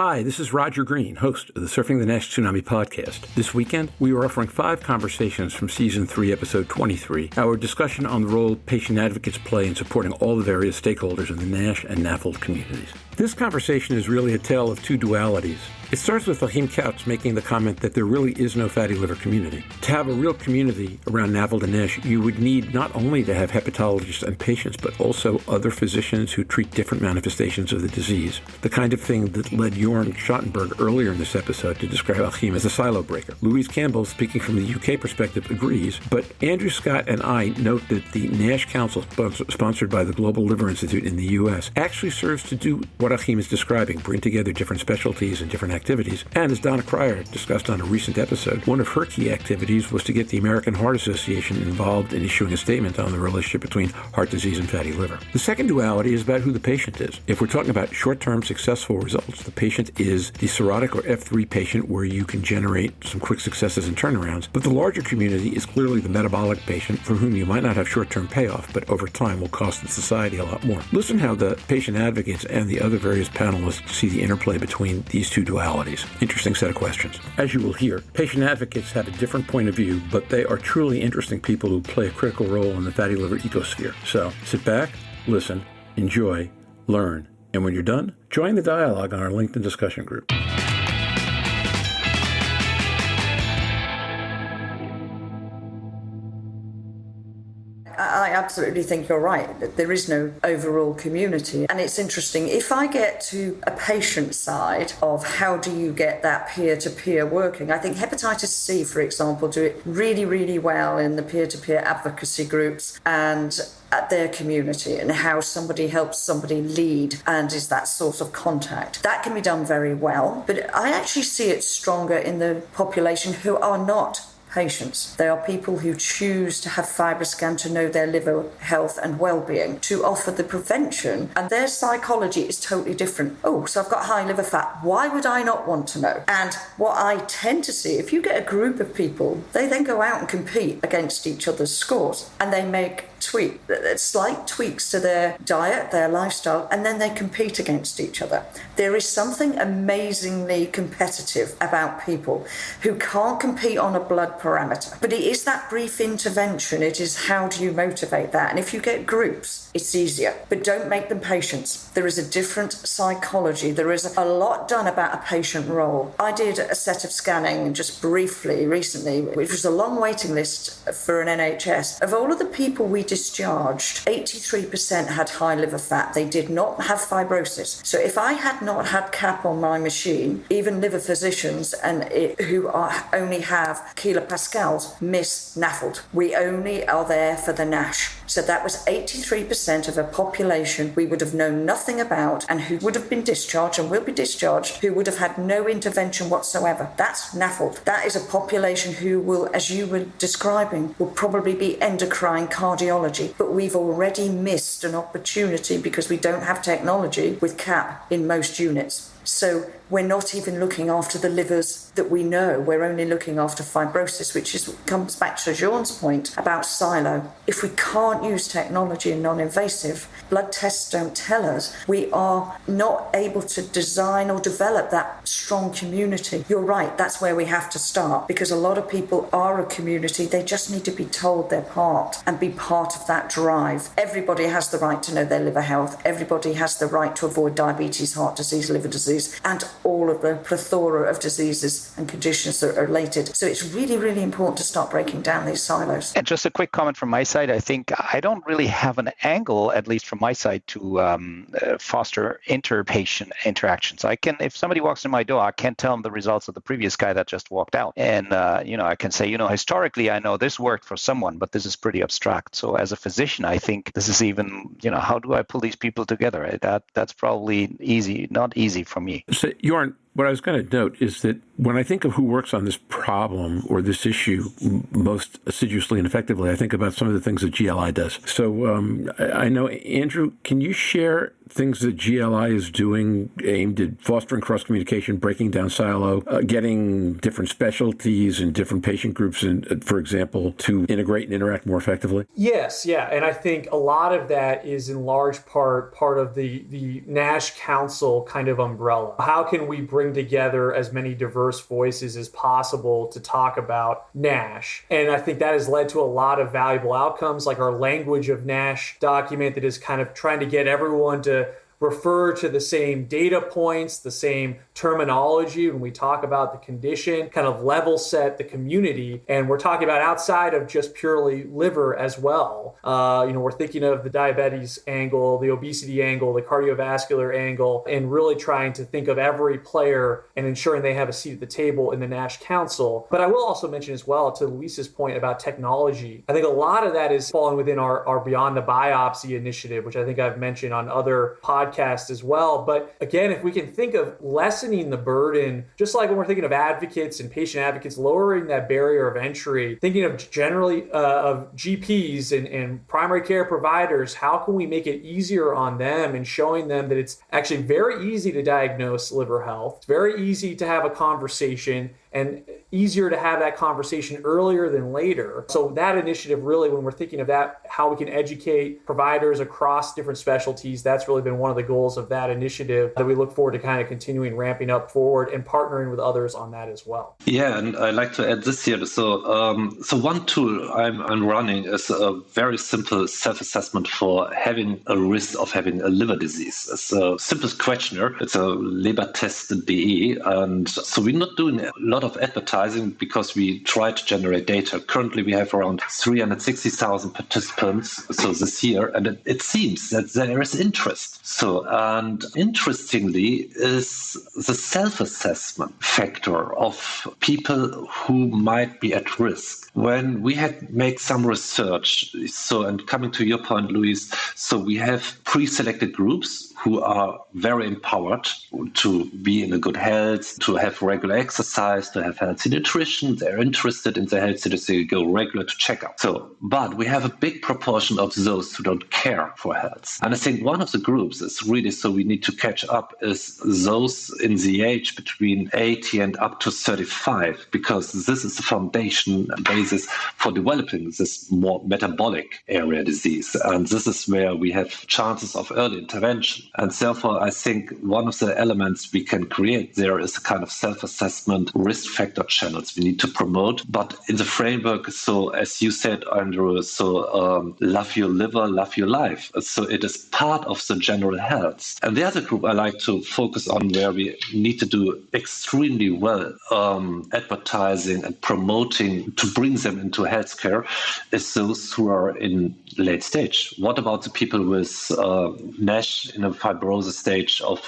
Hi, this is Roger Green, host of the Surfing the NASH Tsunami podcast. This weekend, we are offering 5 conversations from Season 3, Episode 23, our discussion on the role patient advocates play in supporting all the various stakeholders in the NASH and NAFLD communities. This conversation is really a tale of two dualities. It starts with Achim Kautz making the comment that there really is no fatty liver community. To have a real community around NAFLD and NASH, you would need not only to have hepatologists and patients, but also other physicians who treat different manifestations of the disease. The kind of thing that led Jorn Schattenberg earlier in this episode to describe Achim as a silo breaker. Louise Campbell, speaking from the UK perspective, agrees, but Andrew Scott and I note that the NASH Council, sponsored by the Global Liver Institute in the US, actually serves to do what Achim is describing, bring together different specialties and different activities. And as Donna Cryer discussed on a recent episode, one of her key activities was to get the American Heart Association involved in issuing a statement on the relationship between heart disease and fatty liver. The second duality is about who the patient is. If we're talking about short-term successful results, the patient is the cirrhotic or F3 patient where you can generate some quick successes and turnarounds. But the larger community is clearly the metabolic patient for whom you might not have short-term payoff, but over time will cost the society a lot more. Listen how the patient advocates and the other various panelists see the interplay between these two dualities. Interesting set of questions. As you will hear, patient advocates have a different point of view, but they are truly interesting people who play a critical role in the fatty liver ecosphere. So sit back, listen, enjoy, learn, and when you're done, join the dialogue on our LinkedIn discussion group. I absolutely think you're right, that there is no overall community. And it's interesting, if I get to a patient side of how do you get that peer-to-peer working, I think hepatitis C, for example, do it really, really well in the peer-to-peer advocacy groups and at their community, and how somebody helps somebody lead and is that sort of contact. That can be done very well, but I actually see it stronger in the population who are not patients. They are people who choose to have FibroScan to know their liver health and well-being, to offer the prevention, and their psychology is totally different. Oh, so I've got high liver fat. Why would I not want to know? And what I tend to see, if you get a group of people, they then go out and compete against each other's scores, and they make slight tweaks to their diet, their lifestyle, and then they compete against each other. There is something amazingly competitive about people who can't compete on a blood parameter. But it is that brief intervention. It is how do you motivate that? And if you get groups, it's easier. But don't make them patients. There is a different psychology. There is a lot done about a patient role. I did a set of scanning just briefly recently, which was a long waiting list for an NHS. Of all of the people we discharged, 83% had high liver fat. They did not have fibrosis. So if I had not had CAP on my machine, even liver physicians who only have kilopascals miss NAFLD. We only are there for the NASH. So that was 83% of a population we would have known nothing about and who would have been discharged and will be discharged, who would have had no intervention whatsoever. That's NAFLD. That is a population who will, as you were describing, will probably be endocrine cardiology. But we've already missed an opportunity because we don't have technology with CAP in most units. So we're not even looking after the livers that we know. We're only looking after fibrosis, which comes back to Jorn's point about silo. If we can't use technology and non-invasive, blood tests don't tell us, we are not able to design or develop that strong community. You're right, that's where we have to start, because a lot of people are a community. They just need to be told their part and be part of that drive. Everybody has the right to know their liver health. Everybody has the right to avoid diabetes, heart disease, liver disease, and all of the plethora of diseases and conditions that are related. So it's really, really important to start breaking down these silos. And just a quick comment from my side. I think I don't really have an angle, at least from my side, to foster inter-patient interactions. If somebody walks in my door, I can't tell them the results of the previous guy that just walked out. And, I can say, historically, I know this worked for someone, but this is pretty abstract. So as a physician, I think this is even, how do I pull these people together? That's probably not easy for me. So, Jorn, what I was going to note is that When I think of who works on this problem or this issue most assiduously and effectively, I think about some of the things that GLI does. So I know, Andrew, can you share things that GLI is doing aimed at fostering cross-communication, breaking down silo, getting different specialties and different patient groups, for example, to integrate and interact more effectively? Yes, yeah. And I think a lot of that is in large part of the NASH Council kind of umbrella. How can we bring together as many diverse voices as possible to talk about NASH? And I think that has led to a lot of valuable outcomes, like our Language of NASH document that is kind of trying to get everyone to refer to the same data points, the same terminology when we talk about the condition, kind of level set the community. And we're talking about outside of just purely liver as well. We're thinking of the diabetes angle, the obesity angle, the cardiovascular angle, and really trying to think of every player and ensuring they have a seat at the table in the NASH Council. But I will also mention as well, to Luis's point about technology, I think a lot of that is falling within our Beyond the Biopsy initiative, which I think I've mentioned on other podcasts as well. But again, if we can think of lessening the burden, just like when we're thinking of advocates and patient advocates, lowering that barrier of entry, thinking of generally of GPs and primary care providers, how can we make it easier on them and showing them that it's actually very easy to diagnose liver health, it's very easy to have a conversation, and easier to have that conversation earlier than later. So that initiative really, when we're thinking of that, how we can educate providers across different specialties, that's really been one of the goals of that initiative that we look forward to kind of continuing ramping up forward and partnering with others on that as well. Yeah, and I'd like to add this here. So one tool I'm running is a very simple self-assessment for having a risk of having a liver disease. It's a simple questionnaire. It's a Lebertest.de. And so we're not doing a lot of advertising because we try to generate data. Currently, we have around 360,000 participants. So this year, and it seems that there is interest. So, and interestingly is the self-assessment factor of people who might be at risk. When we had make some research, so, and coming to your point, Luis, so we have pre-selected groups who are very empowered to be in a good health, to have regular exercise, to have healthy nutrition. They're interested in their health, so they go regular to checkup. So, but we have a big proportion of those who don't care for health. And I think one of the groups is really, so we need to catch up, is those in the age between 80 and up to 35, because this is the foundation basis for developing this more metabolic area disease. And this is where we have chances of early intervention. And therefore, I think one of the elements we can create there is a kind of self-assessment risk factor channels we need to promote. But in the framework, so as you said, Andrew, so love your liver, love your life. So it is part of the general health. And the other group I like to focus on where we need to do extremely well advertising and promoting to bring them into healthcare is those who are in late stage. What about the people with NASH in a fibrosis stage of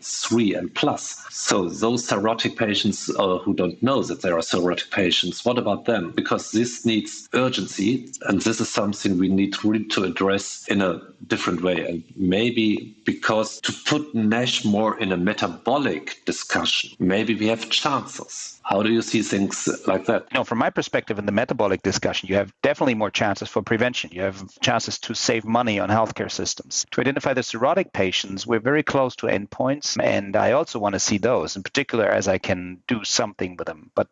3 and plus? So those cirrhotic patients who don't know that there are cirrhotic patients, what about them? Because this needs urgency, and this is something we need really to address in a different way. And maybe because to put NASH more in a metabolic discussion, maybe we have chances. How do you see things like that? From my perspective, in the metabolic discussion, you have definitely more chances for prevention. You have chances to save money on healthcare systems. To identify the cirrhotic patients, we're very close to endpoints, and I also want to see those, in particular, as I can do something with them. But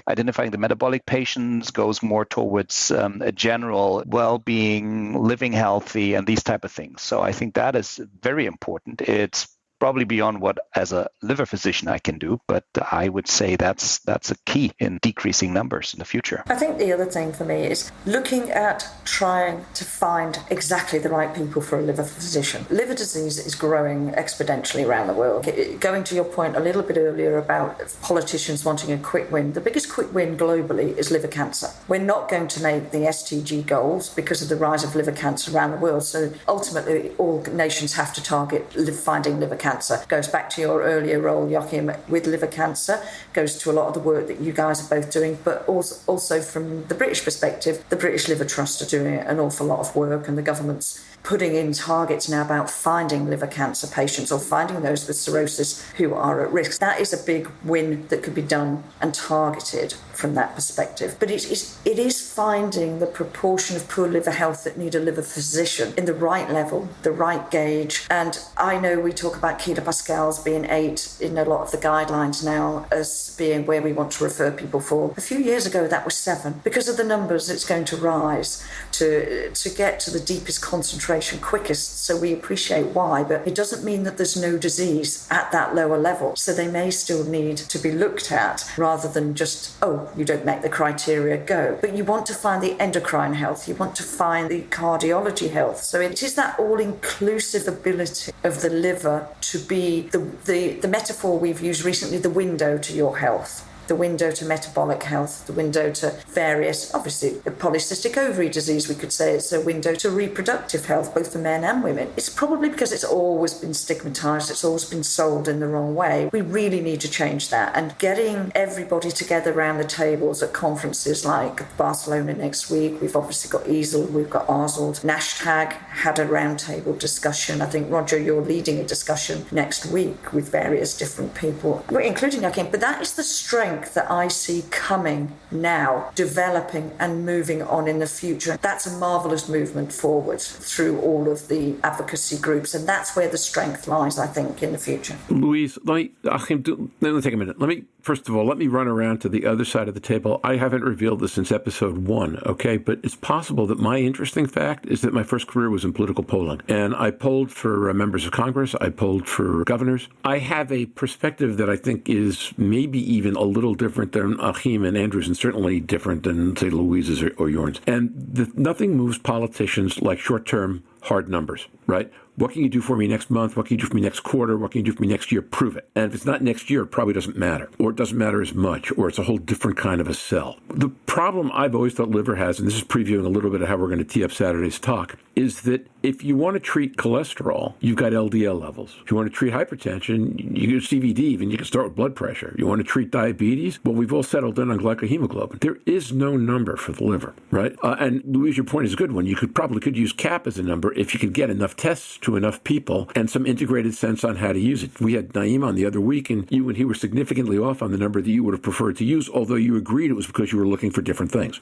identifying the metabolic patients goes more towards a general well-being, living healthy, and these type of things. So I think that is very important. It's probably beyond what, as a liver physician, I can do, but I would say that's a key in decreasing numbers in the future. I think the other thing for me is looking at trying to find exactly the right people for a liver physician. Liver disease is growing exponentially around the world. Going to your point a little bit earlier about politicians wanting a quick win, the biggest quick win globally is liver cancer. We're not going to make the SDG goals because of the rise of liver cancer around the world, so ultimately all nations have to target finding liver cancer. Goes back to your earlier role, Joachim, with liver cancer, goes to a lot of the work that you guys are both doing, but also from the British perspective, the British Liver Trust are doing an awful lot of work, and the government's putting in targets now about finding liver cancer patients or finding those with cirrhosis who are at risk. That is a big win that could be done and targeted from that perspective. But it is finding the proportion of poor liver health that need a liver physician in the right level, the right gauge. And I know we talk about kilopascals being 8 in a lot of the guidelines now as being where we want to refer people for. A few years ago, that was 7. Because of the numbers, it's going to rise to get to the deepest concentration quickest. So we appreciate why, but it doesn't mean that there's no disease at that lower level. So they may still need to be looked at rather than just, you don't make the criteria, go. But you want to find the endocrine health, you want to find the cardiology health. So it is that all-inclusive ability of the liver to be the metaphor we've used recently, the window to your health. The window to metabolic health, the window to various, obviously, polycystic ovary disease, we could say it's a window to reproductive health, both for men and women. It's probably because it's always been stigmatized, it's always been sold in the wrong way. We really need to change that. And getting everybody together around the tables at conferences like Barcelona next week, we've obviously got EASL, we've got ARSLD. NASH had a roundtable discussion. I think, Roger, you're leading a discussion next week with various different people, including Achim. But that is the strength that I see coming now, developing and moving on in the future. That's a marvellous movement forward through all of the advocacy groups, and that's where the strength lies, I think, in the future. Louise, Achim, let me take a minute. First of all, let me run around to the other side of the table. I haven't revealed this since episode 1, okay? But it's possible that my interesting fact is that my first career was in political polling. And I polled for members of Congress. I polled for governors. I have a perspective that I think is maybe even a little different than Achim and Andrew's, and certainly different than, say, Louise's or yours. And nothing moves politicians like short-term hard numbers, right? What can you do for me next month? What can you do for me next quarter? What can you do for me next year? Prove it. And if it's not next year, it probably doesn't matter, or it doesn't matter as much, or it's a whole different kind of a sell. The problem I've always thought liver has, and this is previewing a little bit of how we're going to tee up Saturday's talk, is that if you want to treat cholesterol, you've got LDL levels. If you want to treat hypertension, you use CVD, even you can start with blood pressure. You want to treat diabetes? Well, we've all settled in on glycohemoglobin. There is no number for the liver, right? And Louise, your point is a good one. You probably could use CAP as a number if you could get enough tests to enough people and some integrated sense on how to use it. We had Naeem on the other week, and you and he were significantly off on the number that you would have preferred to use, although you agreed it was because you were looking for different things.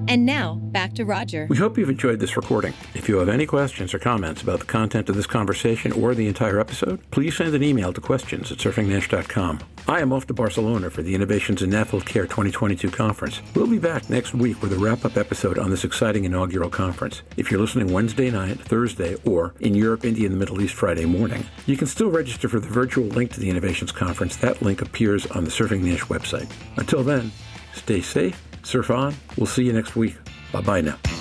And now, back to Roger. We hope you've enjoyed this recording. If you have any questions or comments about the content of this conversation or the entire episode, please send an email to questions@surfingnash.com. I am off to Barcelona for the Innovations in NAFLD Care 2022 conference. We'll be back next week with a wrap-up episode on this exciting inaugural conference. If you're listening Wednesday night, Thursday, or in Europe, India, and the Middle East Friday morning, you can still register for the virtual link to the Innovations Conference. That link appears on the Surfing Nash website. Until then, stay safe. Surf on. We'll see you next week. Bye-bye now.